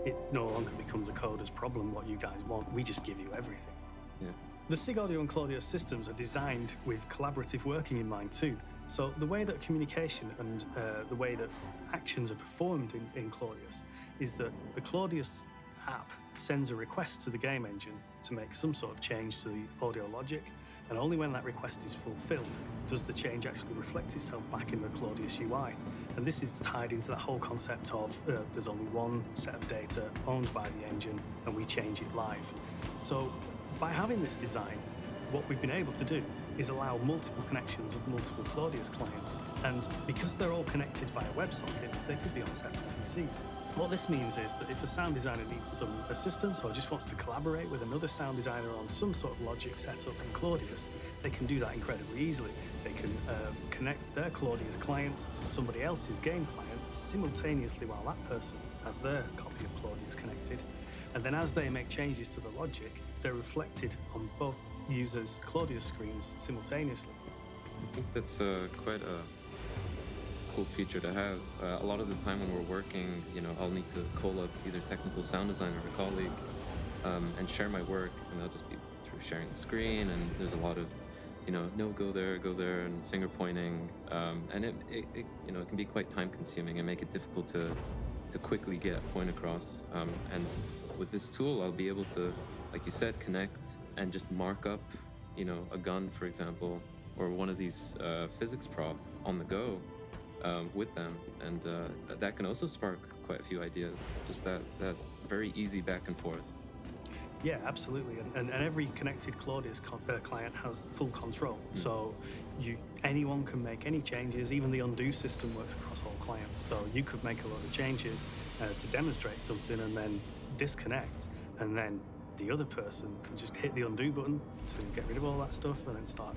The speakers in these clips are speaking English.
it no longer becomes a coder's problem what you guys want. We just give you everything. Yeah. The SIG Audio and Claudio systems are designed with collaborative working in mind too. So the way that communication and the way that actions are performed in Claudius is that the Claudius app sends a request to the game engine to make some sort of change to the audio logic, and only when that request is fulfilled does the change actually reflect itself back in the Claudius UI. And this is tied into that whole concept of there's only one set of data owned by the engine and we change it live. So by having this design, what we've been able to do is allow multiple connections of multiple Claudius clients, and because they're all connected via WebSockets, they could be on separate PCs. What this means is that if a sound designer needs some assistance or just wants to collaborate with another sound designer on some sort of logic setup in Claudius, they can do that incredibly easily. They can connect their Claudius client to somebody else's game client simultaneously while that person has their copy of Claudius connected. And then as they make changes to the logic, they're reflected on both users' Claudius screens simultaneously. I think that's quite a cool feature to have. A lot of the time when we're working, I'll need to call up either technical sound designer or a colleague and share my work, and they'll just be through sharing the screen, and there's a lot of, no, go there, and finger pointing, and it can be quite time consuming and make it difficult to quickly get a point across. And with this tool, I'll be able to, like you said, connect and just mark up, a gun, for example, or one of these physics prop on the go with them. And that can also spark quite a few ideas, just that very easy back and forth. Yeah, absolutely. And every connected Claudius client has full control. So anyone can make any changes. Even the undo system works across all clients. So you could make a lot of changes to demonstrate something and then disconnect. And then the other person can just hit the undo button to get rid of all that stuff and then start,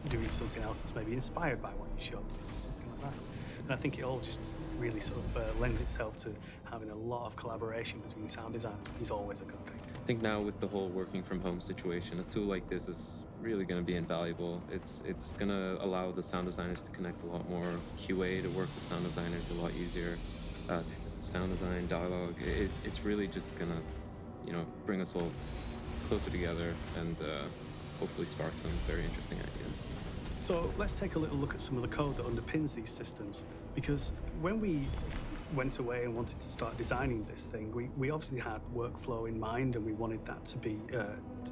doing something else that's maybe inspired by what you showed, something like that. And I think it all just really sort of lends itself to having a lot of collaboration between sound designers, which is always a good thing. I think now with the whole working from home situation, a tool like this is really going to be invaluable. It's going to allow the sound designers to connect a lot more, QA to work with sound designers a lot easier, sound design, dialogue. It's really just going to, bring us all closer together and hopefully spark some very interesting ideas. So let's take a little look at some of the code that underpins these systems, because when we went away and wanted to start designing this thing, we obviously had workflow in mind, and we wanted that to be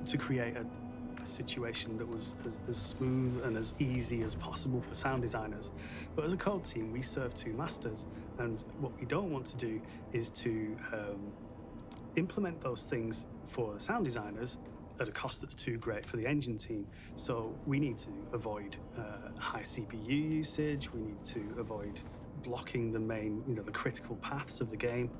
to create a situation that was as smooth and as easy as possible for sound designers. But as a code team, we serve two masters, and what we don't want to do is to implement those things for sound designers at a cost that's too great for the engine team. So we need to avoid high CPU usage. We need to avoid blocking the main, the critical paths of the game.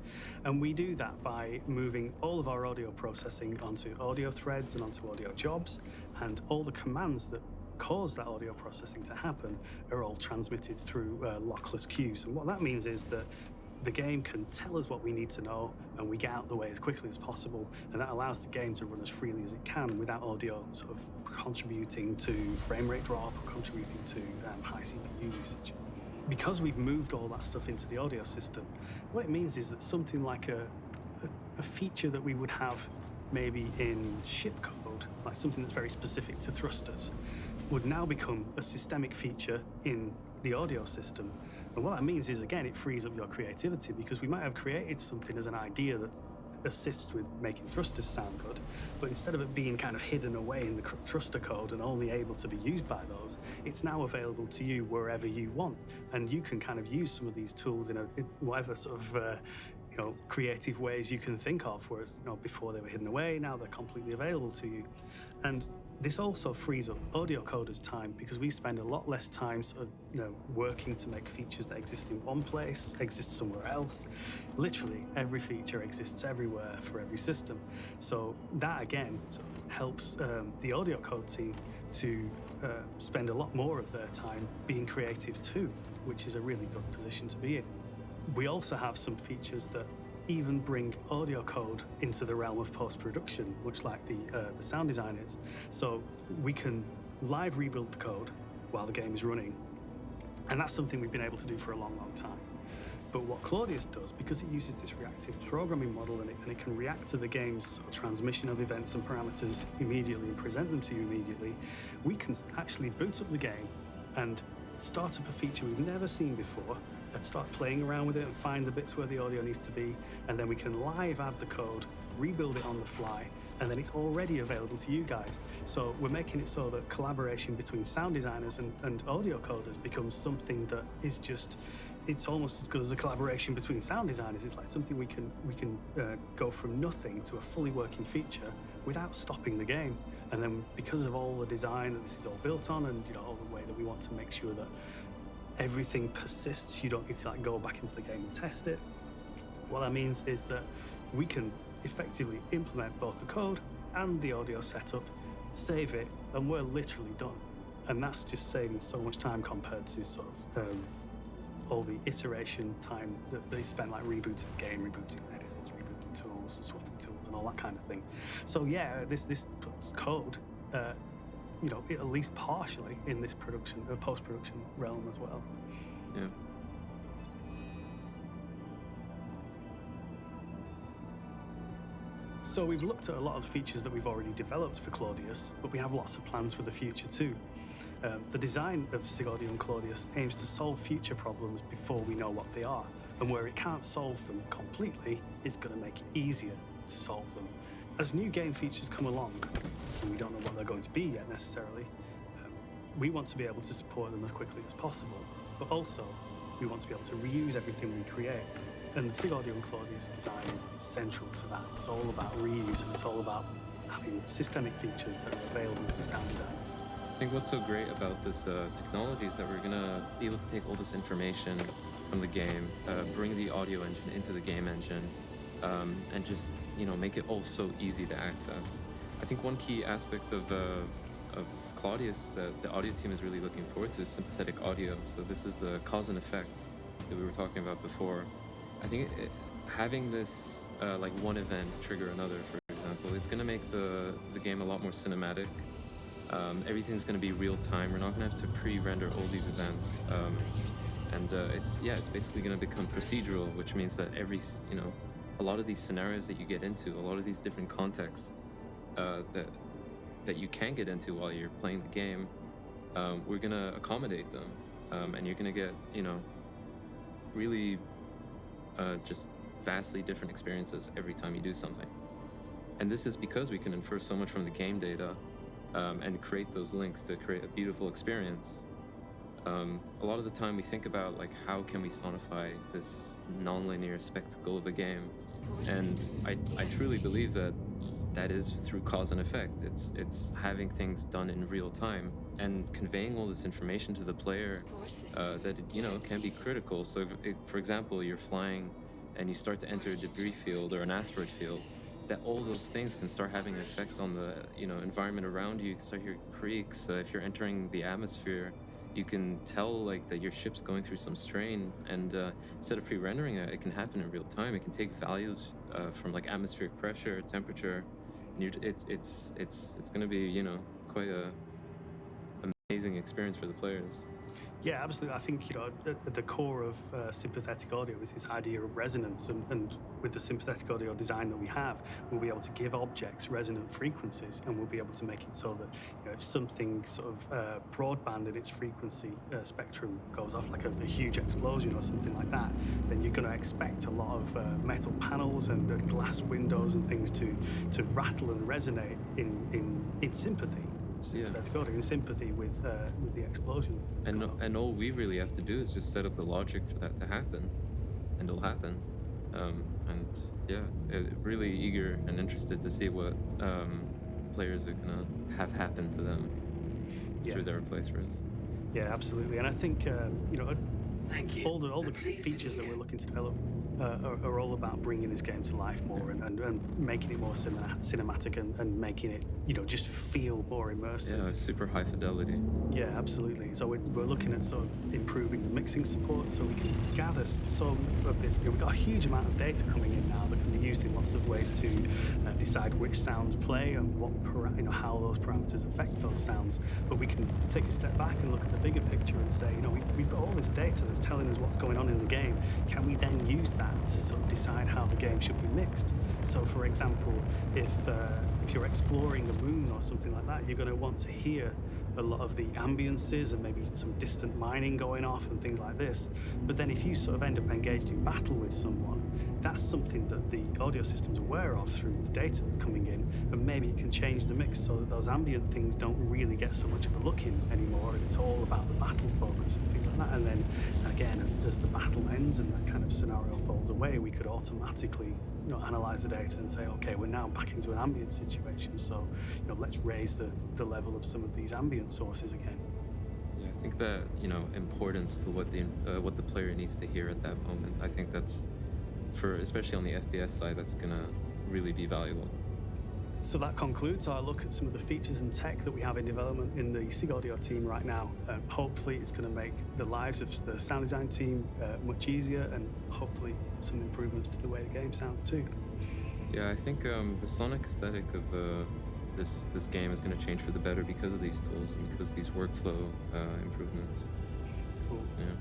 And we do that by moving all of our audio processing onto audio threads and onto audio jobs. And all the commands that cause that audio processing to happen are all transmitted through lockless queues. And what that means is that the game can tell us what we need to know, and we get out the way as quickly as possible, and that allows the game to run as freely as it can without audio sort of contributing to frame rate drop or contributing to high CPU usage. Because we've moved all that stuff into the audio system, what it means is that something like a feature that we would have maybe in ship code, like something that's very specific to thrusters, would now become a systemic feature in the audio system. And what that means is, again, it frees up your creativity, because we might have created something as an idea that assists with making thrusters sound good, but instead of it being kind of hidden away in the thruster code and only able to be used by those, it's now available to you wherever you want. And you can kind of use some of these tools in whatever sort of creative ways you can think of, whereas before they were hidden away, now they're completely available to you. And this also frees up audio coders' time, because we spend a lot less time sort of, working to make features that exist in one place, exist somewhere else. Literally, every feature exists everywhere for every system. So that, again, sort of helps the audio code team to spend a lot more of their time being creative too, which is a really good position to be in. We also have some features that even bring audio code into the realm of post-production, much like the sound designers. So we can live rebuild the code while the game is running, and that's something we've been able to do for a long, long time. But what Claudius does, because it uses this reactive programming model and it can react to the game's sort of transmission of events and parameters immediately and present them to you immediately, we can actually boot up the game and start up a feature we've never seen before and start playing around with it and find the bits where the audio needs to be, and then we can live add the code, rebuild it on the fly, and then it's already available to you guys. So we're making it so that collaboration between sound designers and audio coders becomes something that is just, it's almost as good as a collaboration between sound designers. It's like something we can go from nothing to a fully working feature without stopping the game. And then because of all the design that this is all built on, and all the way that we want to make sure that everything persists, you don't need to go back into the game and test it. What that means is that we can effectively implement both the code and the audio setup, save it, and we're literally done. And that's just saving so much time compared to sort of all the iteration time that they spend rebooting the game, rebooting editors, rebooting tools, swapping tools, and all that kind of thing. So yeah, this code, at least partially in this post-production realm as well. Yeah. So we've looked at a lot of the features that we've already developed for Claudius, but we have lots of plans for the future too. The design of SIG Audio and Claudius aims to solve future problems before we know what they are, and where it can't solve them completely, it's going to make it easier to solve them. As new game features come along, and we don't know what they're going to be yet necessarily, we want to be able to support them as quickly as possible, but also we want to be able to reuse everything we create. And the SIG Audio and Claudius design is central to that. It's all about reuse, and it's all about having systemic features that are available to sound designers. I think what's so great about this technology is that we're gonna be able to take all this information from the game, bring the audio engine into the game engine, and just make it all so easy to access. I think one key aspect of Claudius that the audio team is really looking forward to is sympathetic audio. So this is the cause and effect that we were talking about before. I think having this one event trigger another, for example, it's going to make the game a lot more cinematic. Everything's going to be real time. We're not going to have to pre-render all these events, and it's basically going to become procedural, which means that a lot of these scenarios that you get into, a lot of these different contexts that you can get into while you're playing the game, we're going to accommodate them, and you're going to get really just vastly different experiences every time you do something. And this is because we can infer so much from the game data and create those links to create a beautiful experience. A lot of the time we think about how can we sonify this non-linear spectacle of a game, and I truly believe that is through cause and effect. It's having things done in real time and conveying all this information to the player that can be critical. So if, for example, you're flying and you start to enter a debris field or an asteroid field, that all those things can start having an effect on the environment around you. You can start hearing creaks. If you're entering the atmosphere, you can tell that your ship's going through some strain, and instead of pre-rendering it can happen in real time. It can take values from atmospheric pressure, temperature, and it's going to be quite a amazing experience for the players. Yeah, absolutely. I think at the core of sympathetic audio is this idea of resonance, and with the sympathetic audio design that we have, we'll be able to give objects resonant frequencies, and we'll be able to make it so that if something sort of broadband in its frequency spectrum goes off, like a huge explosion or something like that, then you're going to expect a lot of metal panels and glass windows and things to rattle and resonate in sympathy. Yeah. That's got in sympathy with the explosion. And all we really have to do is just set up the logic for that to happen, and it'll happen. Really eager and interested to see what the players are gonna have happen to them through their playthroughs. Yeah, absolutely. And I think all the features that we're looking to develop are all about bringing this game to life more and making it more cinematic and making it just feel more immersive. Yeah, super high fidelity. Yeah, absolutely. So we're looking at sort of improving the mixing support so we can gather some of this. We've got a huge amount of data coming in now that can be used used in lots of ways to decide which sounds play and how those parameters affect those sounds. But we can take a step back and look at the bigger picture and say, we've got all this data that's telling us what's going on in the game. Can we then use that to sort of decide how the game should be mixed? So, for example, if you're exploring the moon or something like that, you're going to want to hear a lot of the ambiances and maybe some distant mining going off and things like this. But then if you sort of end up engaged in battle with someone, that's something that the audio system's aware of through the data that's coming in, and maybe it can change the mix so that those ambient things don't really get so much of a look in anymore, and it's all about the battle focus and things like that. And then again, as the battle ends and that kind of scenario falls away, we could automatically analyze the data and say, okay, we're now back into an ambient situation, so let's raise the level of some of these ambient sources again. Yeah, I think that importance to what the player needs to hear at that moment. I think that's, especially on the FPS side, that's gonna really be valuable. So that concludes our look at some of the features and tech that we have in development in the SIG Audio team right now. Hopefully it's going to make the lives of the sound design team much easier, and hopefully some improvements to the way the game sounds too. Yeah, I think the sonic aesthetic of this game is going to change for the better because of these tools and because of these workflow improvements. Cool. Yeah.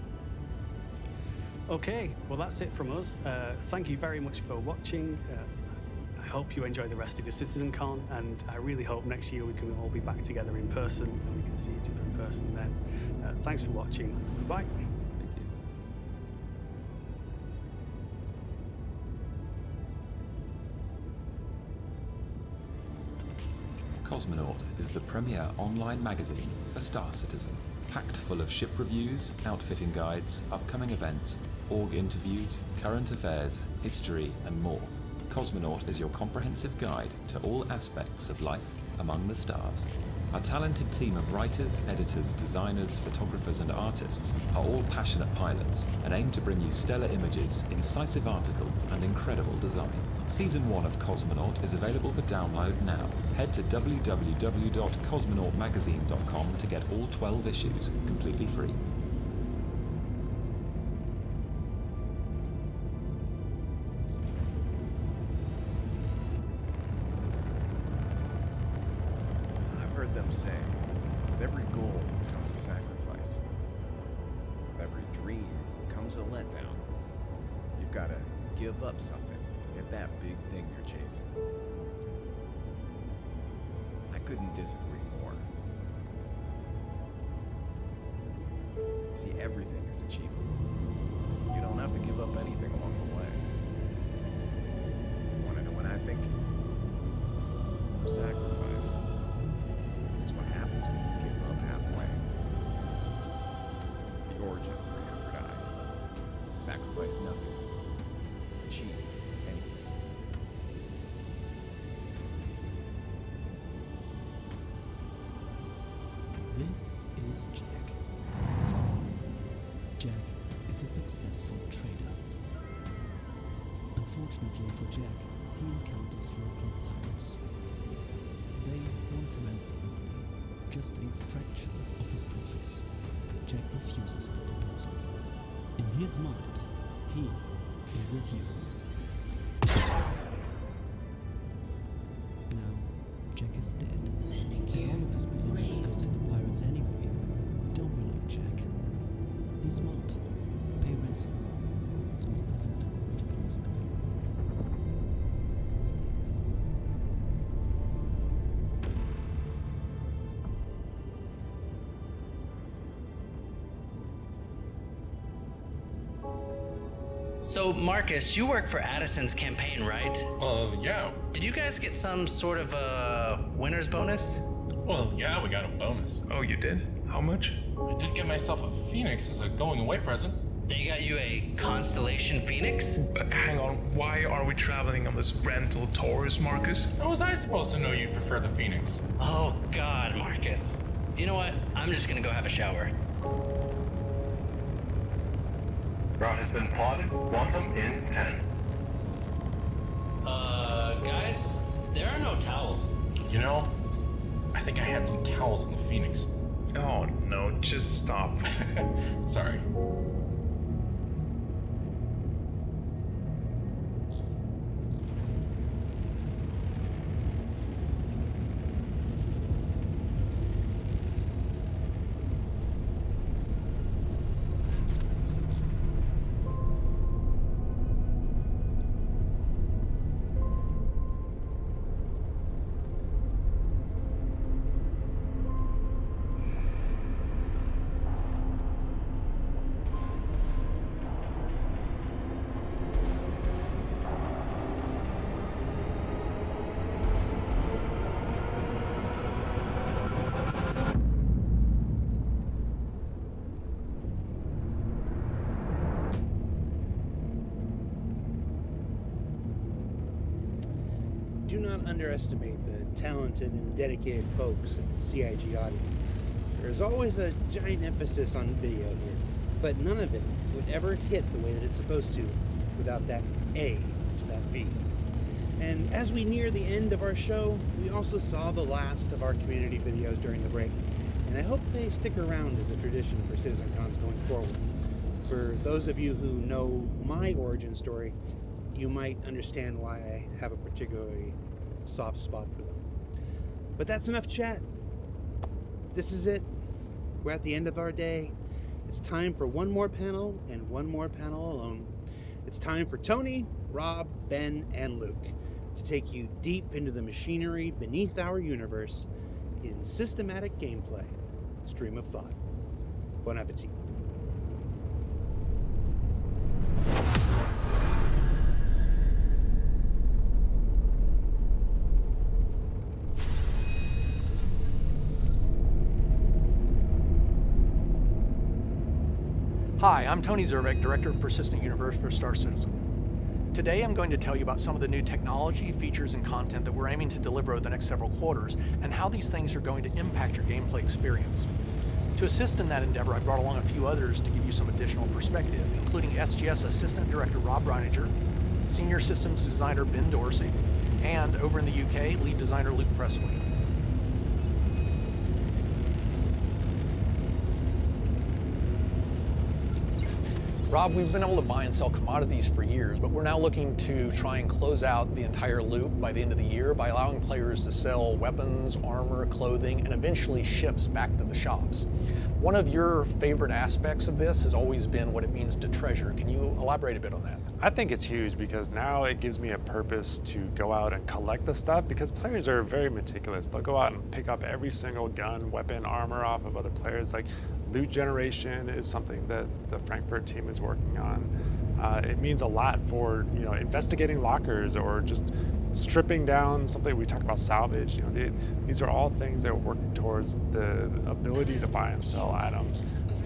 Okay, well that's it from us. Thank you very much for watching. I hope you enjoy the rest of your CitizenCon, and I really hope next year we can all be back together in person and we can see each other in person then. Thanks for watching. Goodbye. Thank you. Cosmonaut is the premier online magazine for Star Citizen, packed full of ship reviews, outfitting guides, upcoming events, org interviews, current affairs, history, and more. Cosmonaut is your comprehensive guide to all aspects of life among the stars. Our talented team of writers, editors, designers, photographers, and artists are all passionate pilots and aim to bring you stellar images, incisive articles, and incredible design. Season 1 of Cosmonaut is available for download now. Head to www.cosmonautmagazine.com to get all 12 issues completely free. Them say, with every goal comes a sacrifice. With every dream comes a letdown. You've got to give up something to get that big thing you're chasing. I couldn't disagree more. See, everything is achievable. You don't have to give up anything along the way. Want to know what I think? Sacrifice. Happens when you give up halfway. The origin 300i. Sacrifice nothing. Achieve anything. This is Jack. Jack is a successful trader. Unfortunately for Jack, he encounters local pirates. They want ransom money. Just a fraction of his profits. Jack refuses the proposal. In his mind, he is a hero. Now, Jack is dead. And all of his belongings go to the pirates anyway. Don't be like Jack. Be smart. Pay ransom. Sonst besitzt er die Plätze gewinnen. So, Marcus, you work for Addison's campaign, right? Yeah. Did you guys get some sort of winner's bonus? Well, yeah, we got a bonus. Oh, you did? How much? I did get myself a Phoenix as a going-away present. They got you a Constellation Phoenix? Hang on, why are we traveling on this rental Taurus, Marcus? How was I supposed to know you'd prefer the Phoenix? Oh, God, Marcus. You know what? I'm just gonna go have a shower. Route has been plotted. Quantum in 10. Guys, there are no towels. You know, I think I had some towels in the Phoenix. Oh no, just stop. Sorry. do not underestimate the talented and dedicated folks at CIG Audio. There's always a giant emphasis on video here, but none of it would ever hit the way that it's supposed to without that A to that V. And as we near the end of our show, we also saw the last of our community videos during the break, and I hope they stick around as a tradition for CitizenCons going forward. For those of you who know my origin story, you might understand why I have a particularly soft spot for them. But that's enough chat. This is it. We're at the end of our day. It's time for one more panel and one more panel alone. It's time for Tony, Rob, Ben, and Luke to take you deep into the machinery beneath our universe in systematic gameplay. Stream of thought. Bon appetit. Hi, I'm Tony Zervik, Director of Persistent Universe for Star Citizen. Today I'm going to tell you about some of the new technology, features, and content that we're aiming to deliver over the next several quarters, and how these things are going to impact your gameplay experience. To assist in that endeavor, I brought along a few others to give you some additional perspective, including SGS Assistant Director Rob Reininger, Senior Systems Designer Ben Dorsey, and over in the UK, Lead Designer Luke Presley. Rob, we've been able to buy and sell commodities for years, but we're now looking to try and close out the entire loop by the end of the year by allowing players to sell weapons, armor, clothing, and eventually ships back to the shops. One of your favorite aspects of this has always been what it means to treasure. Can you elaborate a bit on that? I think it's huge because now it gives me a purpose to go out and collect the stuff, because players are very meticulous. They'll go out and pick up every single gun, weapon, armor off of other players. Like, loot generation is something that the Frankfurt team is working on. It means a lot for, you know, investigating lockers or just stripping down something. We talk about salvage. You know, these are all things that are working towards the ability to buy and sell items.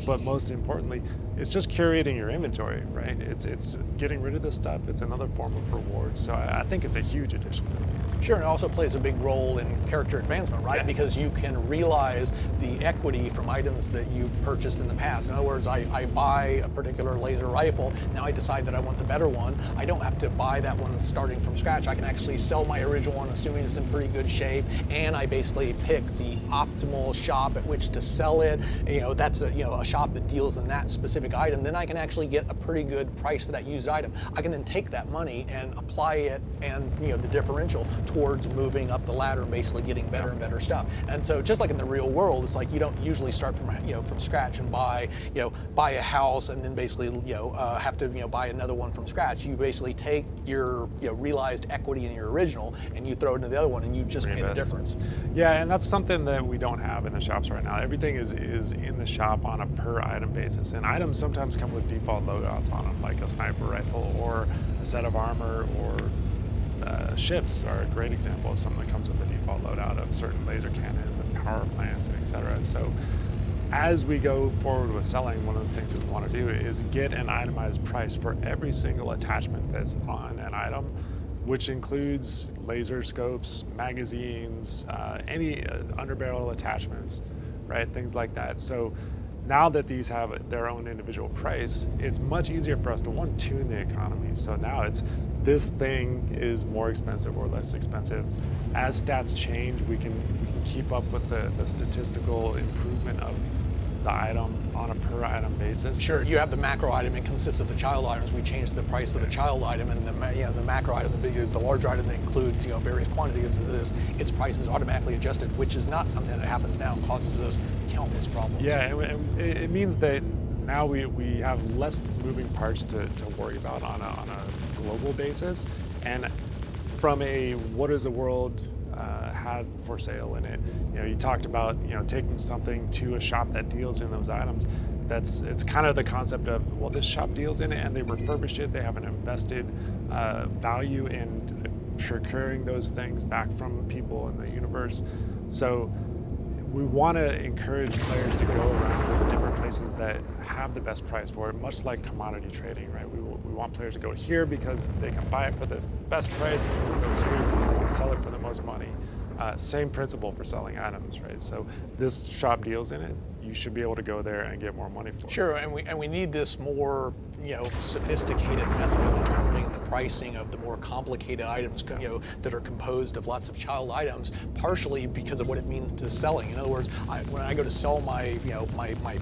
But most importantly, it's just curating your inventory, right? It's getting rid of this stuff. It's another form of reward. So I think it's a huge addition to the game. Sure, and it also plays a big role in character advancement, right? Yeah. Because you can realize the equity from items that you've purchased in the past. In other words, I buy a particular laser rifle, now I decide that I want the better one. I don't have to buy that one starting from scratch. I can actually sell my original one, assuming it's in pretty good shape, and I basically pick the optimal shop at which to sell it. You know, that's a shop that deals in that specific item. Then I can actually get a pretty good price for that used item. I can then take that money and apply it and, you know, the differential towards moving up the ladder and basically getting better and better stuff. And so just like in the real world, it's like you don't usually start from scratch and buy a house and then basically have to buy another one from scratch. You basically take your realized equity in your original and you throw it into the other one and you just pay the difference. Yeah, and that's something that we don't have in the shops right now. Everything is in the shop on a per item basis, and items sometimes come with default loadouts on them, like a sniper rifle or a set of armor, or ships are a great example of something that comes with a default loadout of certain laser cannons and power plants and etc. So as we go forward with selling, one of the things that we want to do is get an itemized price for every single attachment that's on an item, which includes laser scopes, magazines, any underbarrel attachments, right? Things like that. So now that these have their own individual price, it's much easier for us to tune the economy. So now it's, this thing is more expensive or less expensive. As stats change, we can keep up with the statistical improvement of the item on a per item basis. Sure, you have the macro item, it consists of the child items. We change the price of the child item, and the macro item, the large item that includes various quantities of this, its price is automatically adjusted, which is not something that happens now and causes us countless problems. Yeah, and it means that now we have less moving parts to worry about on a global basis. And from a what is the world have for sale in it, you talked about taking something to a shop that deals in those items. It's kind of the concept of, well, this shop deals in it and they refurbish it. They have an invested value in procuring those things back from people in the universe. So we want to encourage players to go around to the different places that have the best price for it, much like commodity trading, right? We want players to go here because they can buy it for the best price, and go here because they can sell it for the most money. Same principle for selling items, right? So this shop deals in it. You should be able to go there and get more money for it. Sure, and we need this more, sophisticated method of determining the pricing of the more complicated items, that are composed of lots of child items, partially because of what it means to selling. In other words, when I go to sell my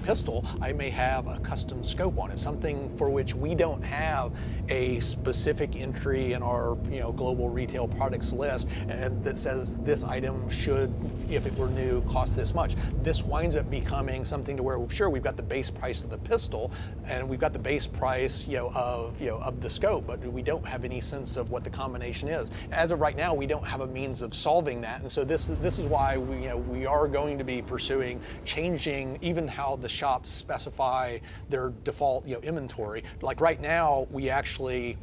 pistol, I may have a custom scope on it, something for which we don't have a specific entry in our, global retail products list, and that says this item should, if it were new, cost this much. This winds up becoming something to where, sure, we've got the base price of the pistol, and we've got the base price, of the scope, but we don't have any sense of what the combination is. As of right now, we don't have a means of solving that, and so this is why we are going to be pursuing changing even how the shops specify their default, inventory. Like right now, we actually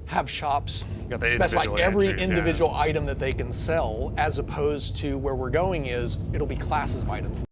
have shops specify every individual item that they can sell, as opposed to where we're going is it'll be classes of items.